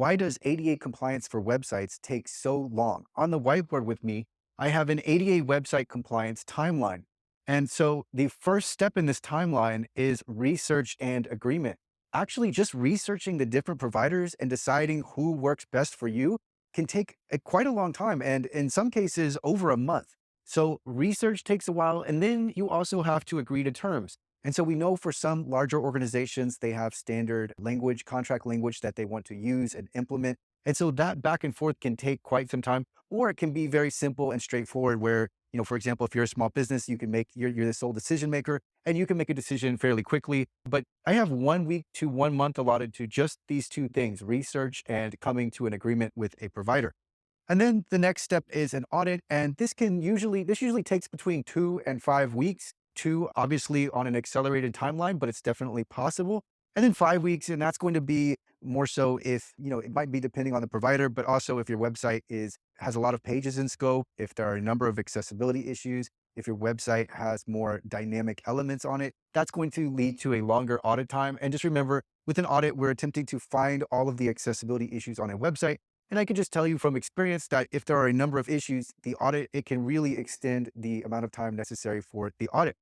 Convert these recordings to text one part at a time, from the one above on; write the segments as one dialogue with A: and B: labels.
A: why does ADA compliance for websites take so long? On the whiteboard with me, I have an ADA website compliance timeline. And so the first step in this timeline is research and agreement. Actually, just researching the different providers and deciding who works best for you can take quite a long time, and in some cases, over a month. So research takes a while, and then you also have to agree to terms. And so we know for some larger organizations, they have standard language, contract language that they want to use and implement. And so that back and forth can take quite some time, or it can be very simple and straightforward where, for example, if you're a small business, you can you're the sole decision maker and you can make a decision fairly quickly. But I have 1 week to 1 month allotted to just these two things, research and coming to an agreement with a provider. And then the next step is an audit. And this usually takes between 2 and 5 weeks, two obviously on an accelerated timeline, but it's definitely possible. And then 5 weeks, and that's going to be more so if, it might be depending on the provider, but also if your website has a lot of pages in scope, if there are a number of accessibility issues, if your website has more dynamic elements on it, that's going to lead to a longer audit time. And just remember, with an audit, we're attempting to find all of the accessibility issues on a website. And I can just tell you from experience that if there are a number of issues, the audit, it can really extend the amount of time necessary for the audit.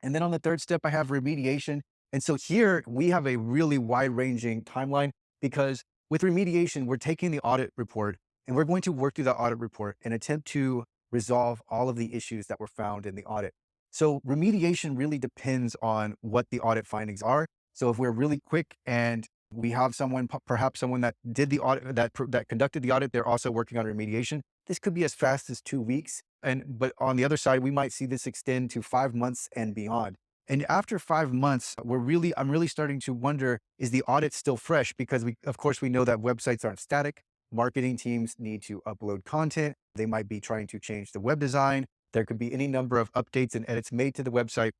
A: And then on the third step, I have remediation. And so here we have a really wide ranging timeline because with remediation, we're taking the audit report and we're going to work through the audit report and attempt to resolve all of the issues that were found in the audit. So remediation really depends on what the audit findings are. So if we're really quick and we have perhaps someone that did the audit, that conducted the audit, they're also working on remediation. This could be as fast as 2 weeks. But on the other side, we might see this extend to 5 months and beyond. And after 5 months, I'm really starting to wonder, is the audit still fresh? Because of course, we know that websites aren't static. Marketing teams need to upload content. They might be trying to change the web design. There could be any number of updates and edits made to the website.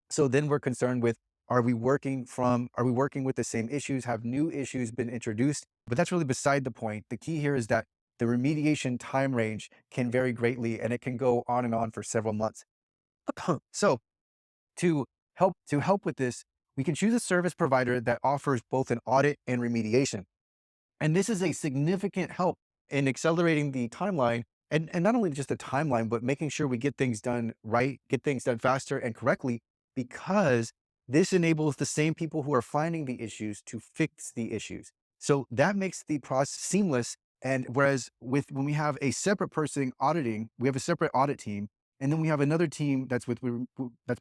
A: So then we're concerned with, are we working with the same issues? Have new issues been introduced? But that's really beside the point. The key here is that the remediation time range can vary greatly and it can go on and on for several months. So to help with this, we can choose a service provider that offers both an audit and remediation. And this is a significant help in accelerating the timeline and not only just the timeline, but making sure we get things done right, get things done faster and correctly, because this enables the same people who are finding the issues to fix the issues. So that makes the process seamless. And whereas when we have a separate person auditing, we have a separate audit team, and then we have another team that's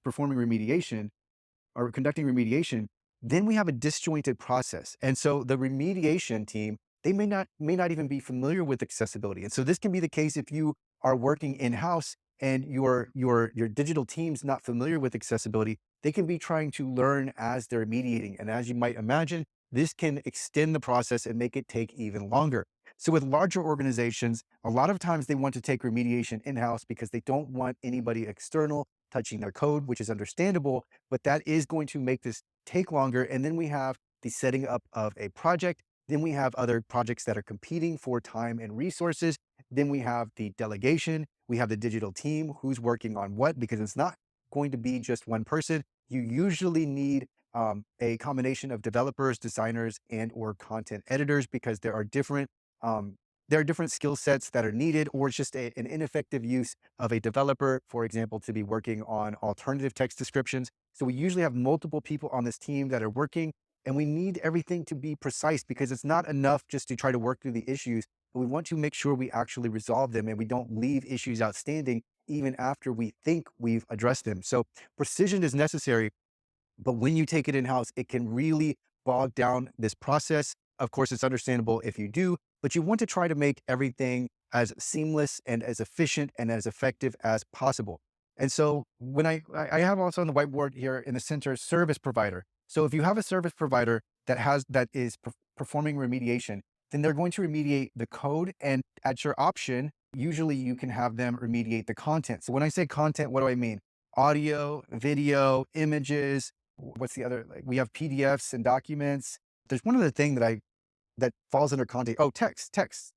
A: performing remediation or conducting remediation, then we have a disjointed process. And so the remediation team, they may not even be familiar with accessibility. And so this can be the case if you are working in-house and your digital team's not familiar with accessibility. They can be trying to learn as they're remediating. And as you might imagine, this can extend the process and make it take even longer. So with larger organizations, a lot of times they want to take remediation in-house because they don't want anybody external touching their code, which is understandable, but that is going to make this take longer. And then we have the setting up of a project. Then we have other projects that are competing for time and resources. Then we have the delegation. We have the digital team who's working on what, because it's not going to be just one person. You usually need a combination of developers, designers, and or content editors, because there are different skill sets that are needed, or it's just an ineffective use of a developer, for example, to be working on alternative text descriptions. So we usually have multiple people on this team that are working, and we need everything to be precise because it's not enough just to try to work through the issues, but we want to make sure we actually resolve them and we don't leave issues outstanding even after we think we've addressed them. So precision is necessary, but when you take it in-house, it can really bog down this process. Of course, it's understandable if you do, but you want to try to make everything as seamless and as efficient and as effective as possible. And so when I have also on the whiteboard here in the center, service provider. So if you have a service provider that is performing remediation, then they're going to remediate the code, and at your option, usually you can have them remediate the content. So when I say content, what do I mean? Audio, video, images. What's the other? Like we have PDFs and documents. There's one other thing that falls under content. Oh, text,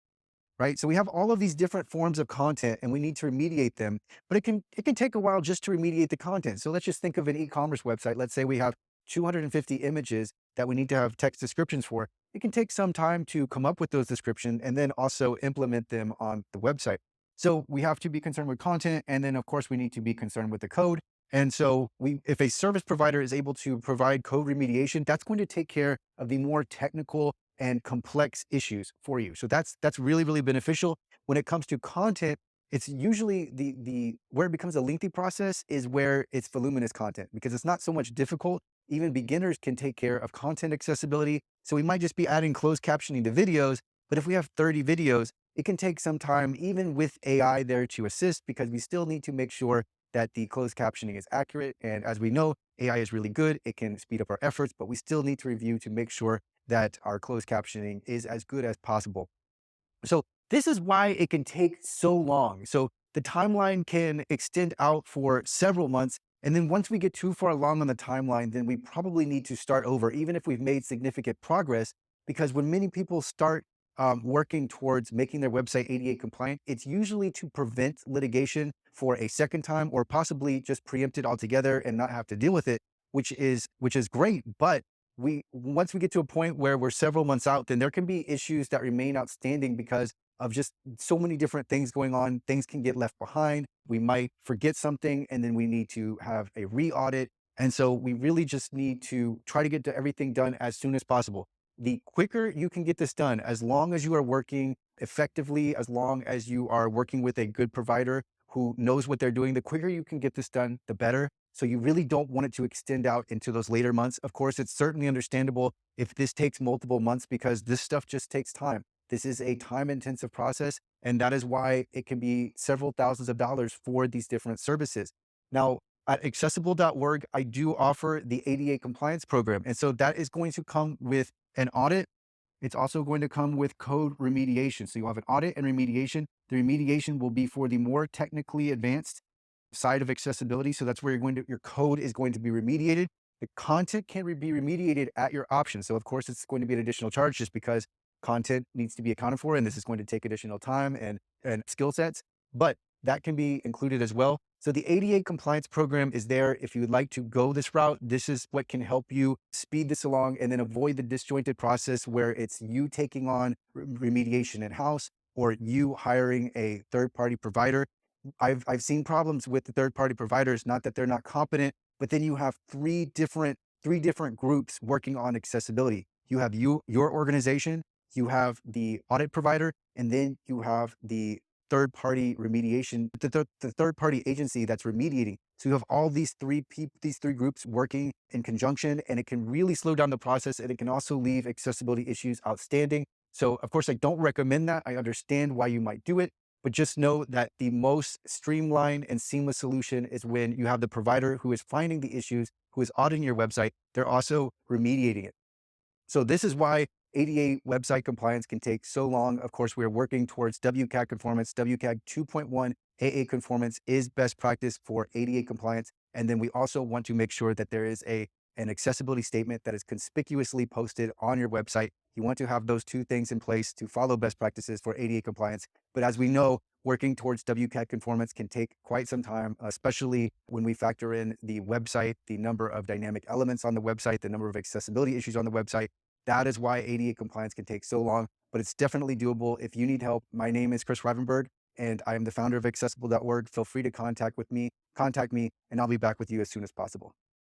A: right? So we have all of these different forms of content and we need to remediate them, but it can take a while just to remediate the content. So let's just think of an e-commerce website. Let's say we have 250 images that we need to have text descriptions for, it can take some time to come up with those descriptions and then also implement them on the website. So we have to be concerned with content. And then of course we need to be concerned with the code. And so if a service provider is able to provide code remediation, that's going to take care of the more technical and complex issues for you. So that's really, really beneficial. When it comes to content, it's usually the where it becomes a lengthy process is where it's voluminous content, because it's not so much difficult. Even beginners can take care of content accessibility. So we might just be adding closed captioning to videos, but if we have 30 videos, it can take some time, even with AI there to assist, because we still need to make sure that the closed captioning is accurate. And as we know, AI is really good. It can speed up our efforts, but we still need to review to make sure that our closed captioning is as good as possible. So this is why it can take so long. So the timeline can extend out for several months. And then once we get too far along on the timeline, then we probably need to start over, even if we've made significant progress. Because when many people start working towards making their website ADA compliant, it's usually to prevent litigation for a second time, or possibly just preempt it altogether and not have to deal with it, which is great. But once we get to a point where we're several months out, then there can be issues that remain outstanding because of just so many different things going on. Things can get left behind. We might forget something, and then we need to have a re-audit. And so we really just need to try to get everything done as soon as possible. The quicker you can get this done, as long as you are working effectively, as long as you are working with a good provider who knows what they're doing, the quicker you can get this done, the better. So you really don't want it to extend out into those later months. Of course, it's certainly understandable if this takes multiple months, because this stuff just takes time. This is a time intensive process. And that is why it can be several thousands of dollars for these different services. Now, at accessible.org, I do offer the ADA compliance program. And so that is going to come with an audit. It's also going to come with code remediation. So you'll have an audit and remediation. The remediation will be for the more technically advanced side of accessibility. So that's where your code is going to be remediated. The content can be remediated at your option. So of course, it's going to be an additional charge just because content needs to be accounted for, and this is going to take additional time and skill sets, but that can be included as well. So the ADA compliance program is there. If you would like to go this route, this is what can help you speed this along and then avoid the disjointed process where it's you taking on remediation in-house or you hiring a third-party provider. I've seen problems with the third-party providers, not that they're not competent, but then you have three different groups working on accessibility. You have your organization, you have the audit provider, and then you have the third-party remediation, the third-party agency that's remediating. So you have all these these three groups working in conjunction, and it can really slow down the process, and it can also leave accessibility issues outstanding. So of course, I don't recommend that. I understand why you might do it, but just know that the most streamlined and seamless solution is when you have the provider who is finding the issues, who is auditing your website. They're also remediating it. So this is why ADA website compliance can take so long. Of course, we're working towards WCAG conformance. WCAG 2.1 AA conformance is best practice for ADA compliance. And then we also want to make sure that there is an accessibility statement that is conspicuously posted on your website. You want to have those two things in place to follow best practices for ADA compliance. But as we know, working towards WCAG conformance can take quite some time, especially when we factor in the website, the number of dynamic elements on the website, the number of accessibility issues on the website. That is why ADA compliance can take so long, but it's definitely doable. If you need help, my name is Kris Rivenberg, and I am the founder of accessible.org. Feel free to contact me, and I'll be back with you as soon as possible.